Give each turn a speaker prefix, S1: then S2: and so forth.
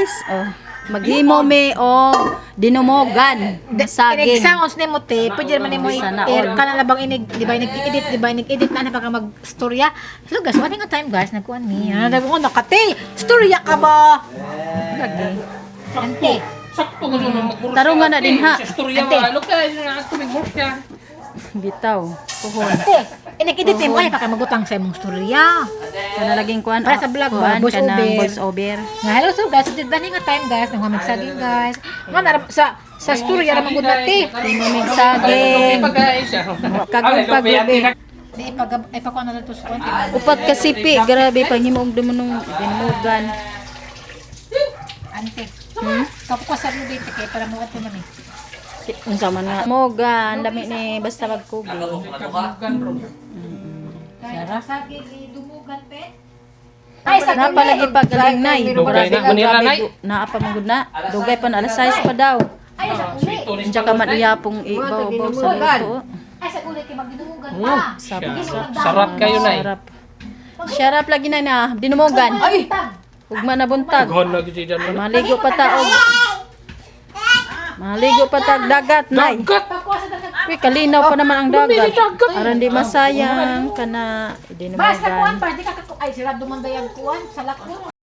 S1: guys. Oh, maghimo me og dinumogan saging.
S2: Sounds ni mo te, pwede man nimo
S1: Sana
S2: i-air
S1: all.
S2: ka na labang di ba inig-edit na napaka mag-storya. Hello guys, wala nga time guys, nagkuan ni. Nagkuan nakate. Storya ka ba? Lagi. Ante.
S3: Sakto nga naman magbursa.
S1: Tarungan na din, ha?
S3: Sa storya ba? Look na ako magbursa.
S1: Bitaw. Puhon.
S2: Ante. Inig-edit ni mo ay baka magutang sa imong storya.
S1: Kana laging kuan.
S2: Para sa vlog ba? Voice
S1: kana
S2: over.
S1: voice over.
S2: Nga hello so guys, dito nga time guys, nagmamig saging guys. Nga sa storya ra magud nate.
S1: Mamig saging. Kagupag gabi.
S2: Di ipako na to sa konti.
S1: Upat ka sipi, grabe panghimo og dimunong dinumogan.
S2: Ante.
S1: Hmm?
S2: Kapo ko sa dito kay para mo ato man eh.
S1: Unsa man nga mogan, dami ni basta magkubi.
S2: Sarap. Saging dumugan pe. Ay, sa
S1: Napalagi pagaling nay.
S3: Dugay na, manira, nay.
S1: Naa pa maguna. Dugay pa na alas 6 pa daw.
S2: Ay, sa uli.
S1: Diyan ka man iyapong ibaw-baw sa luto.
S2: Ay, sa uli kay magdumugan pa.
S3: Sarap kayo na eh.
S1: Sarap. Sarap lagi na dinumogan.
S2: Ay,
S1: Ugma na buntag.
S3: Gahon lagi si Jan.
S1: Maligo pa taog. Maligo pa tag dagat nay.
S3: Dagat!
S1: Uy, kalinaw pa naman ang dagat. Aron di masayang kana
S2: basta kuan
S1: dinumogan.
S2: pa, di ka ay sila dumandayag kuan sa lako.